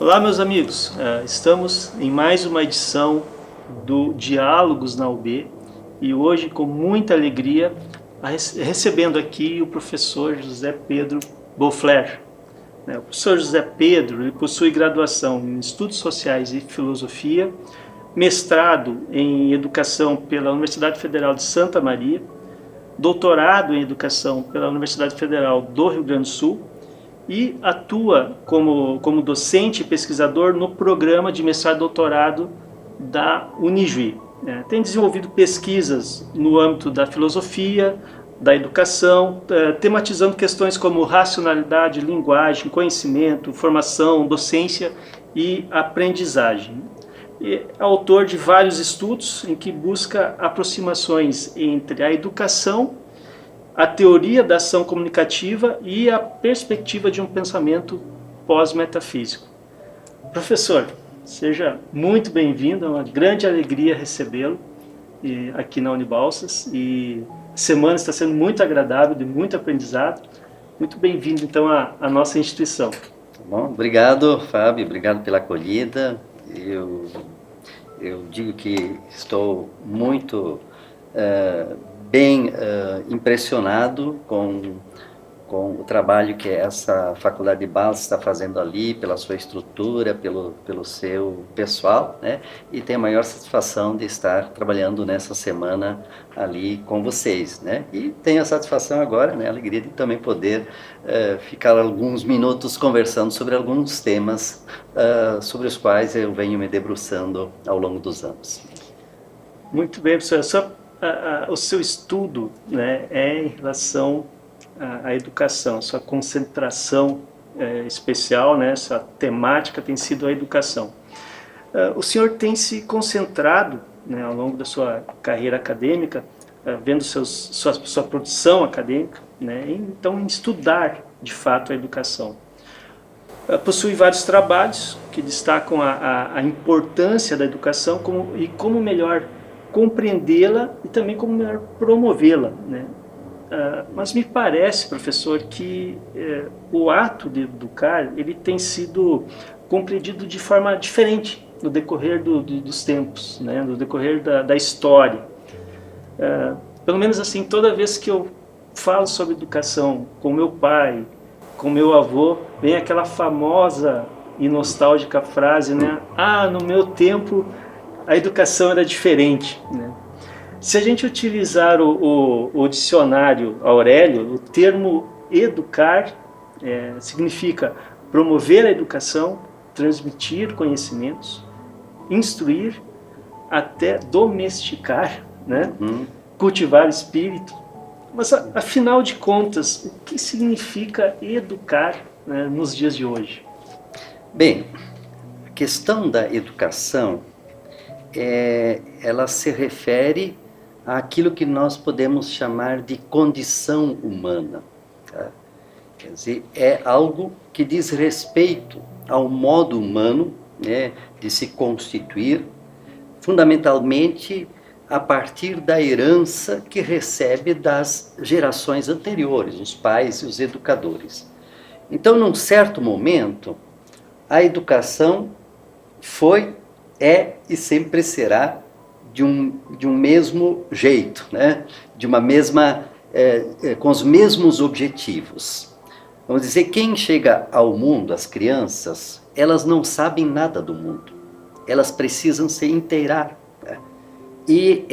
Olá, meus amigos. Estamos em mais uma edição do Diálogos na UB e hoje, com muita alegria, recebendo aqui o professor José Pedro Boufler. O professor José Pedro ele possui graduação em Estudos Sociais e Filosofia, mestrado em Educação pela Universidade Federal de Santa Maria, doutorado em Educação pela Universidade Federal do Rio Grande do Sul e atua como docente e pesquisador no programa de mestrado e doutorado da Unijuí. Tem desenvolvido pesquisas no âmbito da filosofia, da educação, tematizando questões como racionalidade, linguagem, conhecimento, formação, docência e aprendizagem. É autor de vários estudos em que busca aproximações entre a educação, a teoria da ação comunicativa e a perspectiva de um pensamento pós-metafísico. Professor, seja muito bem-vindo, é uma grande alegria recebê-lo aqui na Unibalsas e a semana está sendo muito agradável, de muito aprendizado. Muito bem-vindo, então, à nossa instituição. Bom, obrigado, Fábio, obrigado pela acolhida. Eu digo que estou muito bem impressionado com o trabalho que essa Faculdade de Balsas está fazendo ali, pela sua estrutura, pelo seu pessoal, né? E tenho a maior satisfação de estar trabalhando nessa semana ali com vocês, né? E tenho a satisfação agora, né, a alegria de também poder ficar alguns minutos conversando sobre alguns temas sobre os quais eu venho me debruçando ao longo dos anos. Muito bem, professor. O seu estudo, né, é em relação à educação, sua concentração especial, né, sua temática tem sido a educação. O senhor tem se concentrado, né, ao longo da sua carreira acadêmica, vendo sua produção acadêmica, né, então em estudar de fato a educação. Possui vários trabalhos que destacam a importância da educação e como melhor compreendê-la e também como melhor promovê-la, né? Mas me parece, professor, que o ato de educar ele tem sido compreendido de forma diferente no decorrer dos tempos, né? No decorrer da história. Pelo menos assim, toda vez que eu falo sobre educação com meu pai, com meu avô, vem aquela famosa e nostálgica frase, né? No meu tempo a educação era diferente, né? Se a gente utilizar o dicionário Aurélio, o termo educar significa promover a educação, transmitir conhecimentos, instruir, até domesticar, né? Cultivar espírito. Mas, afinal de contas, o que significa educar, né, nos dias de hoje? Bem, a questão da educação, ela se refere àquilo que nós podemos chamar de condição humana. Tá? Quer dizer, é algo que diz respeito ao modo humano, né, de se constituir, fundamentalmente a partir da herança que recebe das gerações anteriores, os pais e os educadores. Então, num certo momento, a educação foi, é e sempre será de um mesmo jeito, né? De uma mesma, com os mesmos objetivos. Vamos dizer, quem chega ao mundo, as crianças, elas não sabem nada do mundo. Elas precisam se inteirar. Né? E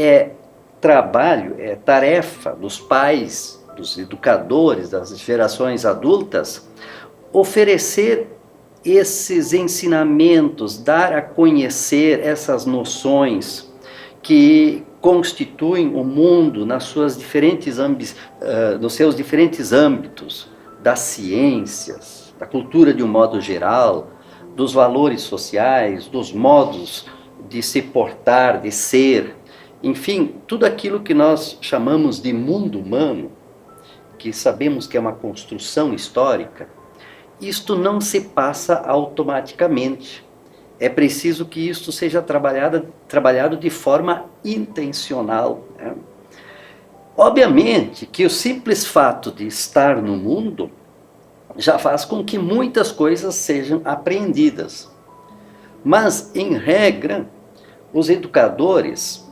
trabalho, tarefa dos pais, dos educadores, das gerações adultas, oferecer esses ensinamentos, dar a conhecer essas noções que constituem o mundo nos seus diferentes âmbitos, das ciências, da cultura de um modo geral, dos valores sociais, dos modos de se portar, de ser, enfim, tudo aquilo que nós chamamos de mundo humano, que sabemos que é uma construção histórica. Isto não se passa automaticamente. É preciso que isto seja trabalhado de forma intencional. Né? Obviamente que o simples fato de estar no mundo já faz com que muitas coisas sejam apreendidas. Mas, em regra, os educadores,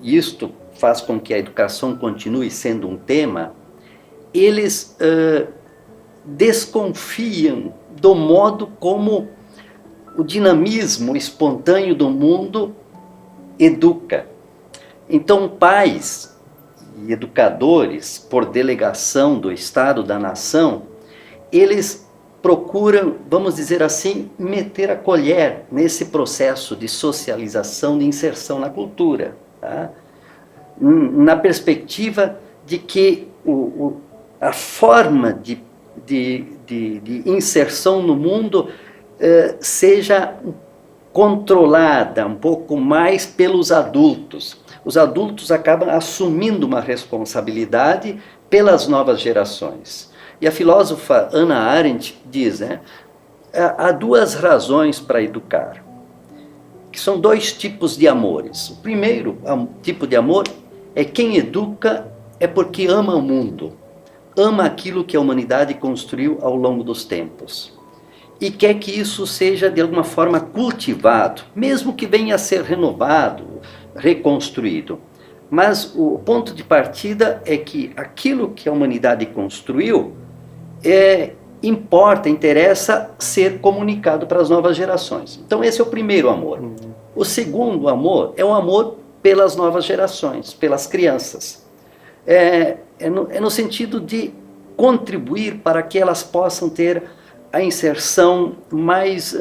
e isto faz com que a educação continue sendo um tema, eles desconfiam do modo como o dinamismo espontâneo do mundo educa. Então, pais e educadores, por delegação do Estado, da nação, eles procuram, vamos dizer assim, meter a colher nesse processo de socialização, de inserção na cultura, tá? Na perspectiva de que a forma de inserção no mundo seja controlada um pouco mais pelos adultos. Os adultos acabam assumindo uma responsabilidade pelas novas gerações. E a filósofa Hannah Arendt diz, né, há duas razões para educar, que são dois tipos de amores. O primeiro tipo de amor é quem educa é porque ama o mundo, ama aquilo que a humanidade construiu ao longo dos tempos e quer que isso seja de alguma forma cultivado, mesmo que venha a ser renovado, reconstruído. Mas o ponto de partida é que aquilo que a humanidade construiu interessa ser comunicado para as novas gerações. Então esse é o primeiro amor. O segundo amor é o amor pelas novas gerações, pelas crianças. É no sentido de contribuir para que elas possam ter a inserção mais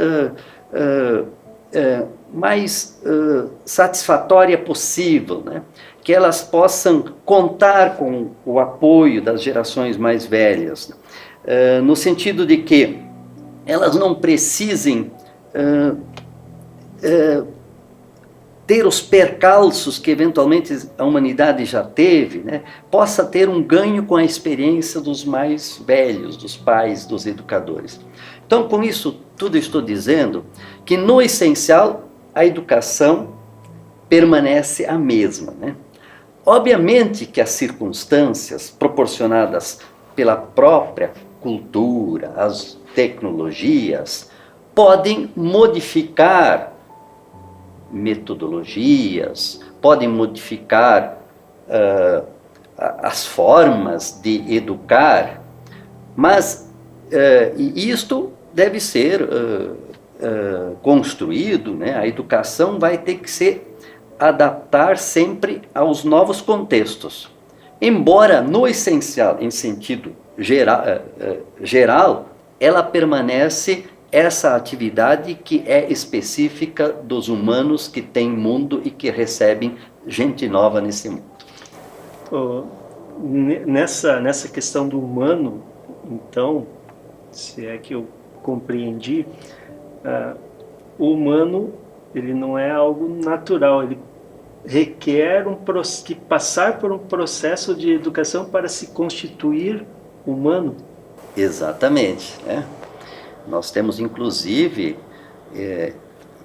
satisfatória possível, né? Que elas possam contar com o apoio das gerações mais velhas, no sentido de que elas não precisem ter os percalços que eventualmente a humanidade já teve, né? Possa ter um ganho com a experiência dos mais velhos, dos pais, dos educadores. Então, com isso tudo estou dizendo que, no essencial, a educação permanece a mesma, né? Obviamente que as circunstâncias proporcionadas pela própria cultura, as tecnologias, podem modificar metodologias, podem modificar as formas de educar, mas isto deve ser construído, né? A educação vai ter que se adaptar sempre aos novos contextos. Embora, no essencial, em sentido geral, ela permanece essa atividade que é específica dos humanos que têm mundo e que recebem gente nova nesse mundo. Nessa questão do humano, então, se é que eu compreendi, o humano, ele não é algo natural, ele requer que passar por um processo de educação para se constituir humano. Exatamente, né? Nós temos, inclusive,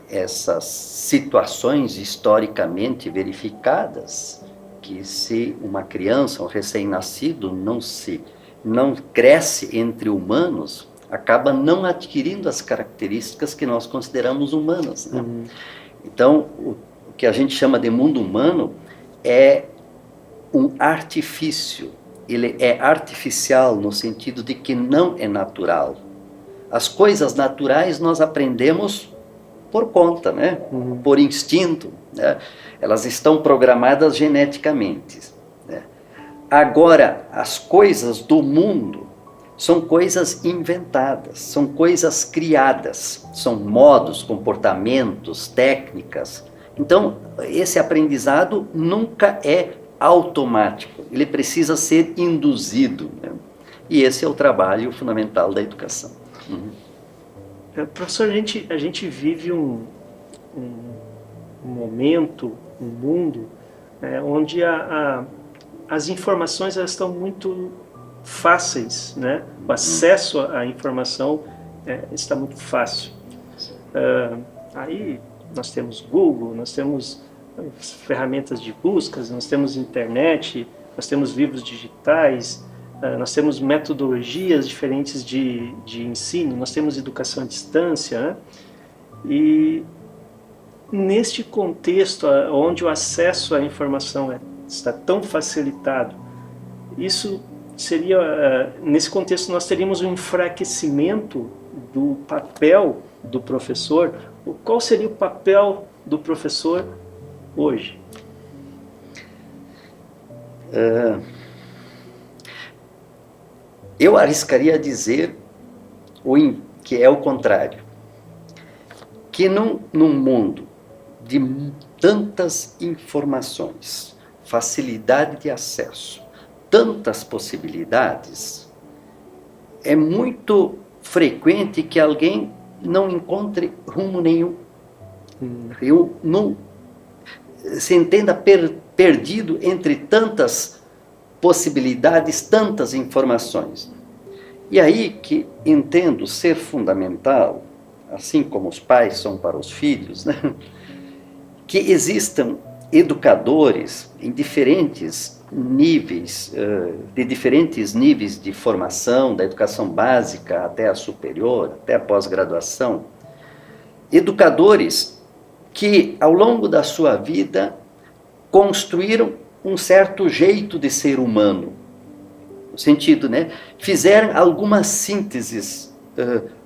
essas situações historicamente verificadas, que se uma criança, um recém-nascido, não cresce entre humanos, acaba não adquirindo as características que nós consideramos humanas, né? Então, o que a gente chama de mundo humano é um artifício. Ele é artificial no sentido de que não é natural. As coisas naturais nós aprendemos por conta, né? Por instinto, né? Elas estão programadas geneticamente, né? Agora, as coisas do mundo são coisas inventadas, são coisas criadas, são modos, comportamentos, técnicas. Então, esse aprendizado nunca é automático, ele precisa ser induzido, né? E esse é o trabalho fundamental da educação. Professor, a gente vive um momento, um mundo, onde as informações elas estão muito fáceis, né? O acesso à informação está muito fácil. Aí nós temos Google, nós temos ferramentas de buscas, nós temos internet, nós temos livros digitais, nós temos metodologias diferentes de ensino, nós temos educação à distância, né? E neste contexto, onde o acesso à informação está tão facilitado, isso seria, nesse contexto nós teríamos um enfraquecimento do papel do professor. Qual seria o papel do professor hoje? Eu arriscaria dizer que é o contrário. Que num mundo de tantas informações, facilidade de acesso, tantas possibilidades, é muito frequente que alguém não encontre rumo nenhum. Eu não se entenda perdido entre tantas possibilidades, tantas informações. E aí que entendo ser fundamental, assim como os pais são para os filhos, né? Que existam educadores em diferentes níveis, de diferentes níveis de formação, da educação básica até a superior, até a pós-graduação, educadores que ao longo da sua vida construíram um certo jeito de ser humano, no sentido, né, fizeram algumas sínteses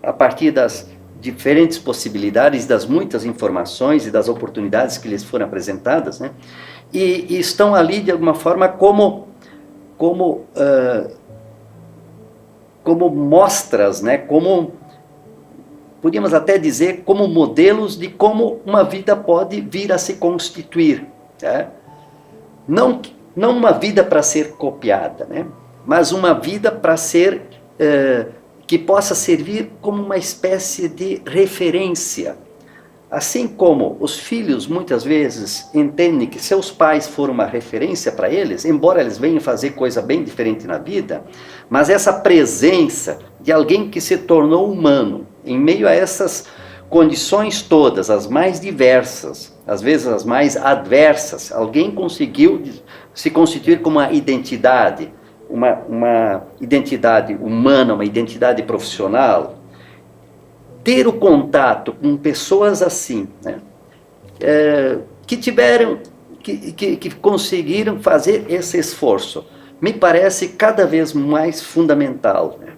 a partir das diferentes possibilidades, das muitas informações e das oportunidades que lhes foram apresentadas, né, e estão ali de alguma forma como mostras, né, como podíamos até dizer como modelos de como uma vida pode vir a se constituir, tá? Não uma vida para ser copiada, né? Mas uma vida para ser, que possa servir como uma espécie de referência. Assim como os filhos muitas vezes entendem que seus pais foram uma referência para eles, embora eles venham fazer coisa bem diferente na vida, mas essa presença de alguém que se tornou humano, em meio a essas condições todas, as mais diversas, às vezes as mais adversas, alguém conseguiu se constituir como uma identidade humana, uma identidade profissional. Ter o contato com pessoas assim, né, que conseguiram fazer esse esforço, me parece cada vez mais fundamental, né?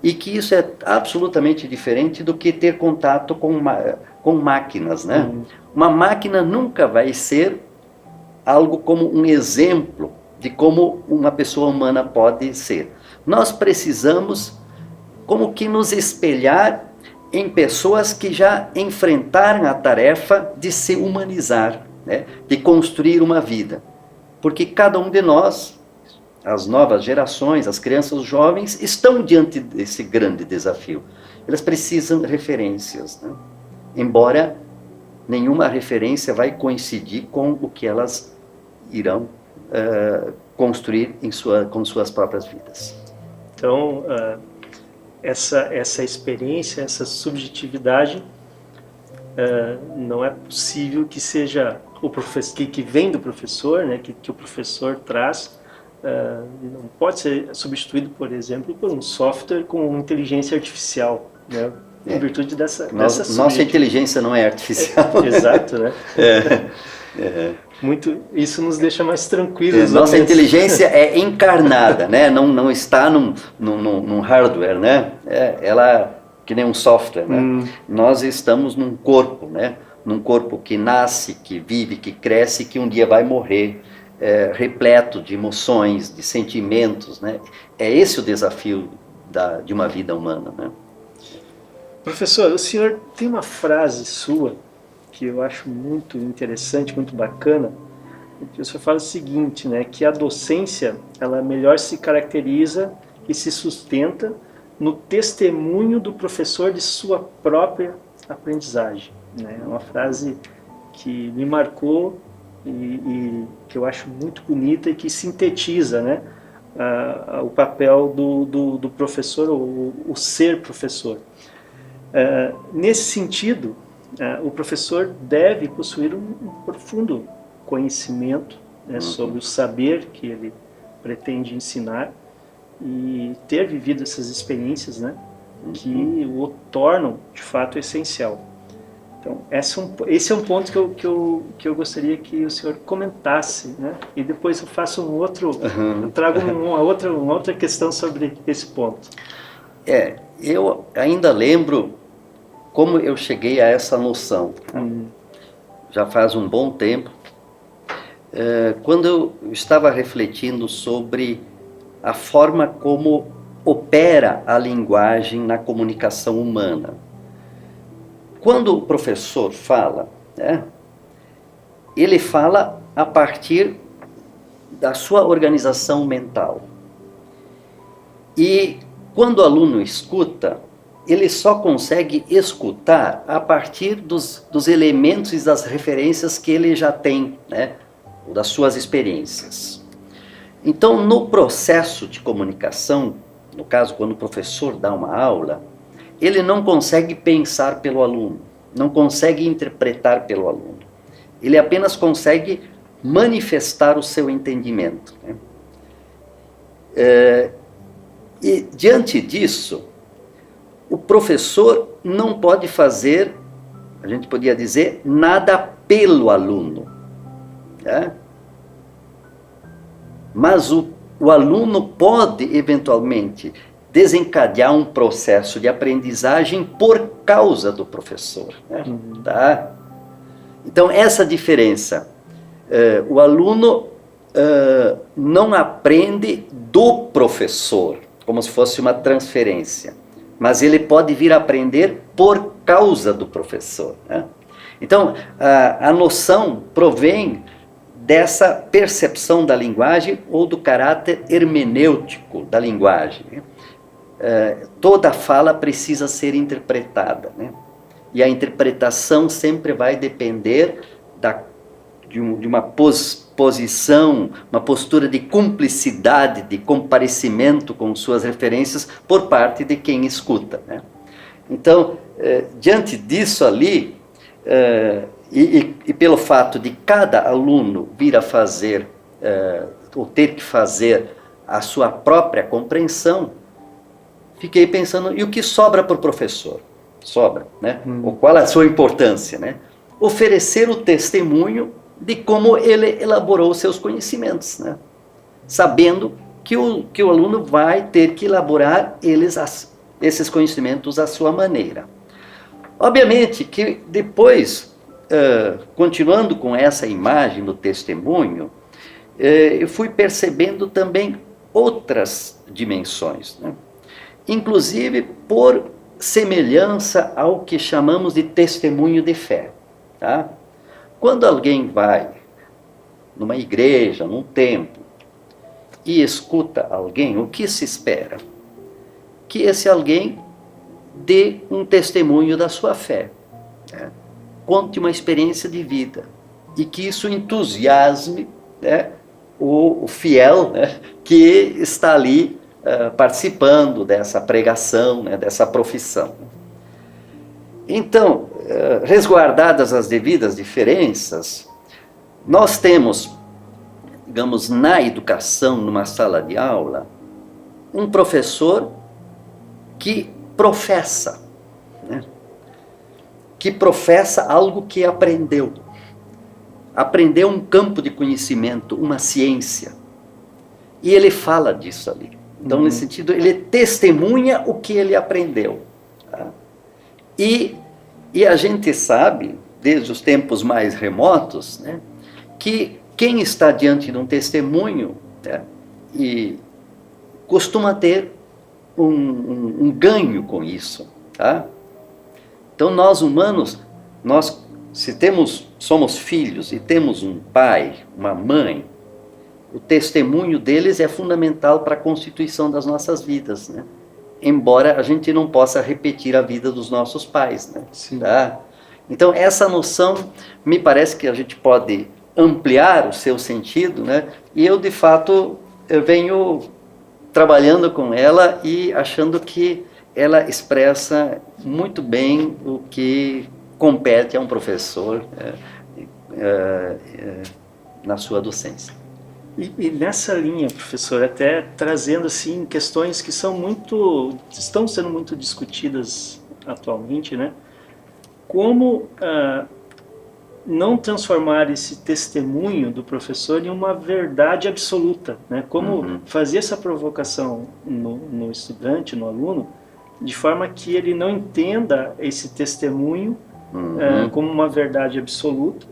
E que isso é absolutamente diferente do que ter contato com máquinas, né? Uma máquina nunca vai ser algo como um exemplo de como uma pessoa humana pode ser. Nós precisamos como que nos espelhar em pessoas que já enfrentaram a tarefa de se humanizar, né? De construir uma vida. Porque cada um de nós, as novas gerações, as crianças, os jovens, estão diante desse grande desafio. Elas precisam de referências, né? Embora nenhuma referência vai coincidir com o que elas irão construir com suas próprias vidas. Então, essa experiência, essa subjetividade, não é possível que seja o professor que vem do professor, né, que o professor traz, não pode ser substituído, por exemplo, por um software com inteligência artificial, né, em virtude dessa nossa inteligência não é artificial. Exato, né? Isso nos deixa mais tranquilos. Nossa inteligência é encarnada, né? Não está num hardware, né? Ela que nem um software, né? Nós estamos num corpo, né? Num corpo que nasce, que vive, que cresce, que um dia vai morrer, repleto de emoções, de sentimentos, né? É esse o desafio de uma vida humana, né? Professor, o senhor tem uma frase sua que eu acho muito interessante, muito bacana. O senhor fala o seguinte, né, que a docência, ela melhor se caracteriza e se sustenta no testemunho do professor de sua própria aprendizagem, né? É uma frase que me marcou e que eu acho muito bonita e que sintetiza, né, o papel do professor, o ser professor. Nesse sentido, o professor deve possuir um profundo conhecimento, né, sobre o saber que ele pretende ensinar e ter vivido essas experiências, né, que o tornam de fato essencial. Então, esse é um ponto que eu gostaria que o senhor comentasse, né? E depois eu faço eu trago uma outra questão sobre esse ponto. Eu ainda lembro como eu cheguei a essa noção. Já faz um bom tempo, quando eu estava refletindo sobre a forma como opera a linguagem na comunicação humana. Quando o professor fala, né, ele fala a partir da sua organização mental. E quando o aluno escuta, ele só consegue escutar a partir dos elementos e das referências que ele já tem, né, das suas experiências. Então, no processo de comunicação, no caso, quando o professor dá uma aula, ele não consegue pensar pelo aluno, não consegue interpretar pelo aluno. Ele apenas consegue manifestar o seu entendimento, né? E diante disso, o professor não pode fazer, a gente podia dizer, nada pelo aluno, né? Mas o aluno pode, eventualmente, desencadear um processo de aprendizagem por causa do professor, né? Tá? Então, essa diferença, o aluno não aprende do professor, como se fosse uma transferência, mas ele pode vir a aprender por causa do professor, né? Então, a noção provém dessa percepção da linguagem ou do caráter hermenêutico da linguagem. Toda fala precisa ser interpretada, né? E a interpretação sempre vai depender de uma posição, uma postura de cumplicidade, de comparecimento com suas referências por parte de quem escuta, né? Então, diante disso ali, e pelo fato de cada aluno vir a fazer, ou ter que fazer a sua própria compreensão, fiquei pensando, e o que sobra para o professor? Sobra, né? Ou qual a sua importância, né? Oferecer o testemunho de como ele elaborou os seus conhecimentos, né? Sabendo que o aluno vai ter que elaborar esses conhecimentos à sua maneira. Obviamente que depois, continuando com essa imagem do testemunho, eu fui percebendo também outras dimensões, né? Inclusive por semelhança ao que chamamos de testemunho de fé, tá? Quando alguém vai numa igreja, num templo, e escuta alguém, o que se espera? Que esse alguém dê um testemunho da sua fé, né? Conte uma experiência de vida, e que isso entusiasme, né, o fiel, né, que está ali participando dessa pregação, né, dessa profissão. Então, resguardadas as devidas diferenças, nós temos, digamos, na educação, numa sala de aula, um professor que professa, né? Que professa algo que aprendeu. Aprendeu um campo de conhecimento, uma ciência. E ele fala disso ali. Então, nesse sentido, ele testemunha o que ele aprendeu. Tá? E a gente sabe, desde os tempos mais remotos, né, que quem está diante de um testemunho, né, e costuma ter um ganho com isso. Tá? Então, nós humanos, somos filhos e temos um pai, uma mãe, o testemunho deles é fundamental para a constituição das nossas vidas, né? Embora a gente não possa repetir a vida dos nossos pais, né? Tá? Então, essa noção, me parece que a gente pode ampliar o seu sentido, né? E eu, de fato, eu venho trabalhando com ela e achando que ela expressa muito bem o que compete a um professor na sua docência. E nessa linha, professor, até trazendo assim questões que estão sendo muito discutidas atualmente, né? como não transformar esse testemunho do professor em uma verdade absoluta, né? Como fazer essa provocação no estudante, no aluno, de forma que ele não entenda esse testemunho como uma verdade absoluta,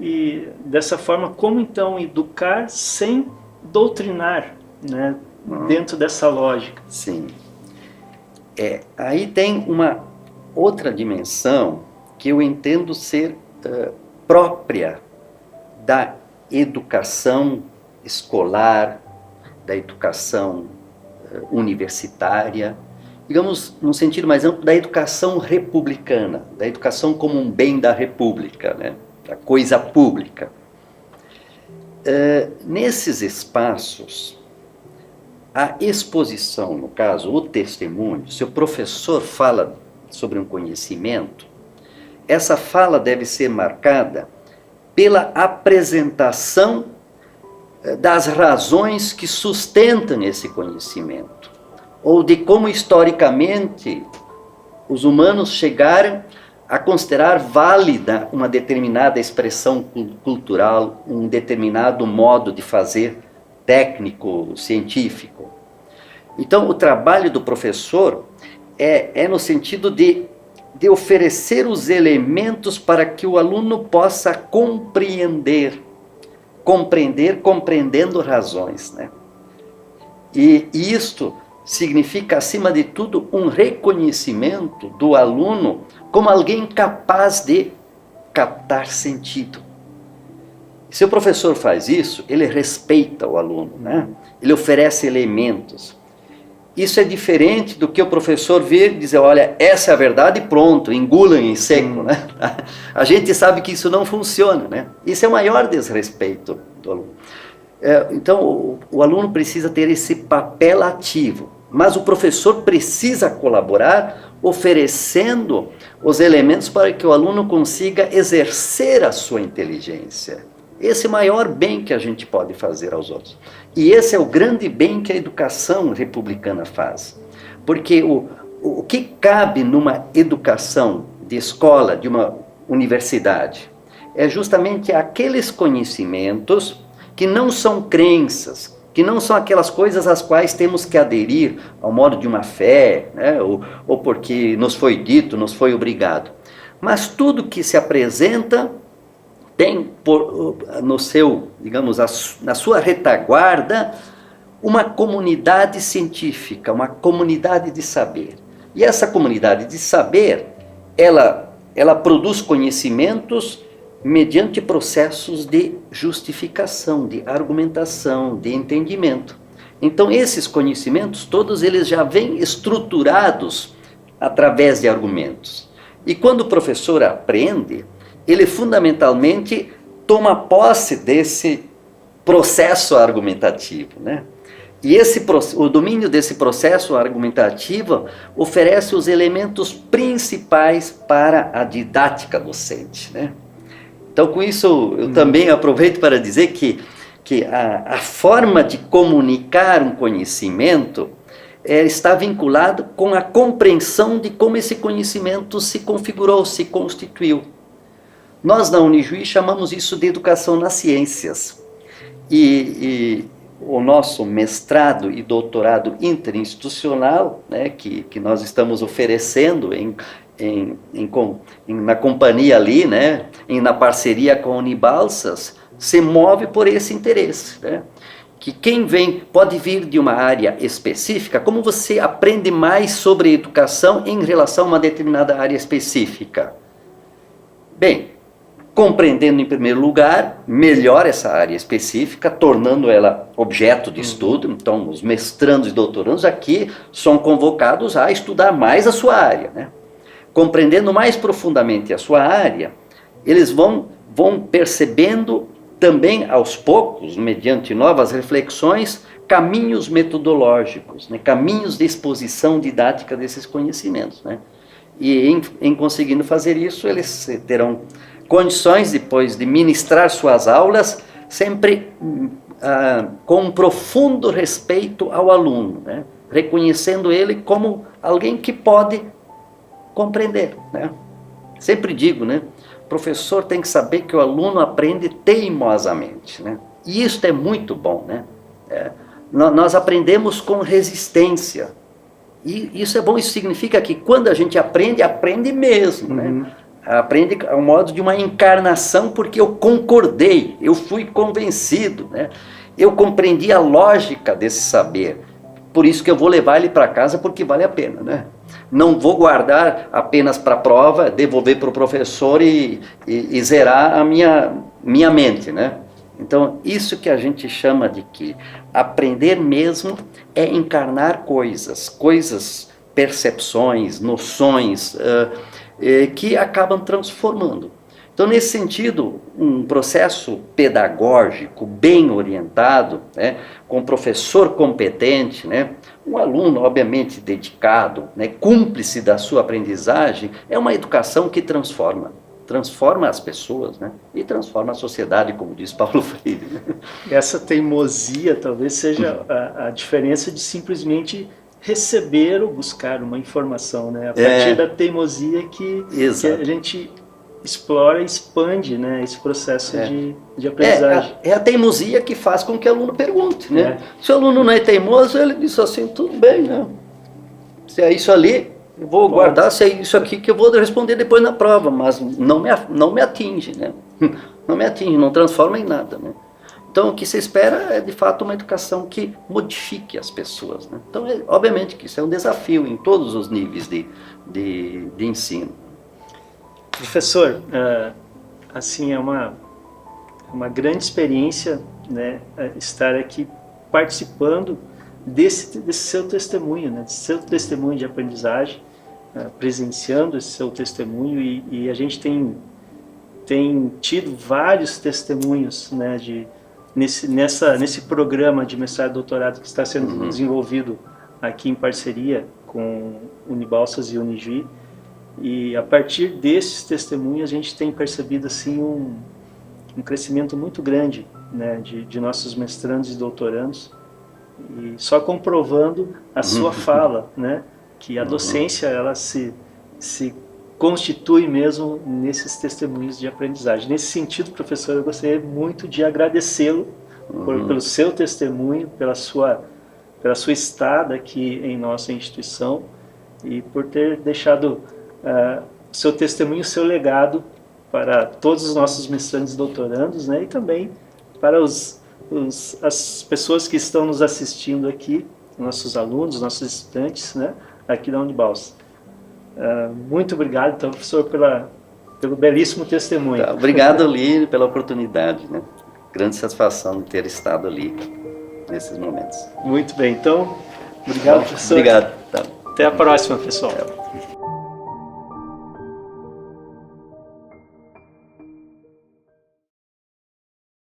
e dessa forma, como então educar sem doutrinar, né? Dentro dessa lógica. Sim. Aí tem uma outra dimensão que eu entendo ser própria da educação escolar, da educação universitária, digamos, num sentido mais amplo, da educação republicana, da educação como um bem da república, né? Da coisa pública. Nesses espaços, a exposição, no caso, o testemunho, se o professor fala sobre um conhecimento, essa fala deve ser marcada pela apresentação das razões que sustentam esse conhecimento, ou de como historicamente os humanos chegaram a considerar válida uma determinada expressão cultural, um determinado modo de fazer técnico, científico. Então, o trabalho do professor é no sentido de oferecer os elementos para que o aluno possa compreendendo razões, né? E isto significa, acima de tudo, um reconhecimento do aluno como alguém capaz de captar sentido. Se o professor faz isso, ele respeita o aluno, né? Ele oferece elementos. Isso é diferente do que o professor vir e dizer, olha, essa é a verdade e pronto, engulam em seco, né? A gente sabe que isso não funciona, né? Isso é o maior desrespeito do aluno. Então, o aluno precisa ter esse papel ativo, mas o professor precisa colaborar oferecendo os elementos para que o aluno consiga exercer a sua inteligência. Esse é o maior bem que a gente pode fazer aos outros. E esse é o grande bem que a educação republicana faz. Porque o que cabe numa educação de escola, de uma universidade, é justamente aqueles conhecimentos que não são crenças, que não são aquelas coisas às quais temos que aderir ao modo de uma fé, né? ou porque nos foi dito, nos foi obrigado. Mas tudo que se apresenta tem no seu, digamos, na sua retaguarda, uma comunidade científica, uma comunidade de saber. E essa comunidade de saber, ela produz conhecimentos mediante processos de justificação, de argumentação, de entendimento. Então, esses conhecimentos, todos eles já vêm estruturados através de argumentos. E quando o professor aprende, ele fundamentalmente toma posse desse processo argumentativo, né? E o domínio desse processo argumentativo oferece os elementos principais para a didática docente, né? Então, com isso, eu também aproveito para dizer que a forma de comunicar um conhecimento está vinculado com a compreensão de como esse conhecimento se configurou, se constituiu. Nós, na Unijuí, chamamos isso de educação nas ciências. E o nosso mestrado e doutorado interinstitucional, né, que nós estamos oferecendo na companhia ali, né, na parceria com a Unibalsas, se move por esse interesse, né? Que quem vem pode vir de uma área específica, como você aprende mais sobre educação em relação a uma determinada área específica? Bem, compreendendo em primeiro lugar melhor essa área específica, tornando ela objeto de estudo. Então, os mestrandos e doutorandos aqui são convocados a estudar mais a sua área, né? Compreendendo mais profundamente a sua área, eles vão percebendo também aos poucos, mediante novas reflexões, caminhos metodológicos, né? Caminhos de exposição didática desses conhecimentos, né? E em conseguindo fazer isso, eles terão condições depois de ministrar suas aulas, sempre com um profundo respeito ao aluno, né? Reconhecendo ele como alguém que pode compreender, né? Sempre digo, né? O professor tem que saber que o aluno aprende teimosamente, né? E isso é muito bom, né? Nós aprendemos com resistência. E isso é bom, isso significa que quando a gente aprende, aprende mesmo, né? Aprende ao modo de uma encarnação, porque eu concordei, eu fui convencido, né? Eu compreendi a lógica desse saber. Por isso que eu vou levar ele para casa, porque vale a pena, né? Não vou guardar apenas para a prova, devolver para o professor e zerar a minha mente, né? Então, isso que a gente chama de que aprender mesmo é encarnar coisas, percepções, noções, que acabam transformando. Então, nesse sentido, um processo pedagógico bem orientado, né, com um professor competente, né, um aluno obviamente dedicado, né, cúmplice da sua aprendizagem, é uma educação que transforma as pessoas, né, e transforma a sociedade, como diz Paulo Freire. Essa teimosia talvez seja a diferença de simplesmente receber ou buscar uma informação, né? A partir da teimosia que a gente explora e expande, né, esse processo de aprendizagem. É a teimosia que faz com que o aluno pergunte, né? Se o aluno não é teimoso, ele diz assim, tudo bem, né? Se é isso ali, eu vou guardar, se é isso aqui que eu vou responder depois na prova, mas não me atinge, né? Não me atinge, não transforma em nada, né? Então, o que se espera é, de fato, uma educação que modifique as pessoas, né? Então, obviamente que isso é um desafio em todos os níveis de ensino. Professor, assim, é uma grande experiência, né, estar aqui participando desse seu testemunho, né, desse seu testemunho de aprendizagem, presenciando esse seu testemunho, e a gente tem tido vários testemunhos, né, nesse programa de mestrado e doutorado que está sendo desenvolvido aqui em parceria com Unibalsas e Unijuí. E a partir desses testemunhos a gente tem percebido assim um crescimento muito grande, né, de nossos mestrandos e doutorandos, e só comprovando a sua fala, né, que a docência ela se constitui mesmo nesses testemunhos de aprendizagem. Nesse sentido, professor, eu gostaria muito de agradecê-lo pelo seu testemunho, pela sua estada aqui em nossa instituição e por ter deixado seu testemunho, seu legado para todos os nossos mestrandos e doutorandos, né, e também para as pessoas que estão nos assistindo aqui, nossos alunos, nossos estudantes, né, aqui da Unibalsa. Muito obrigado, então, professor, pelo belíssimo testemunho. Tá, obrigado, Lírio, pela oportunidade, né? Grande satisfação de ter estado ali nesses momentos. Muito bem, então, obrigado, professor. Obrigado. Tá. Até a próxima, pessoal.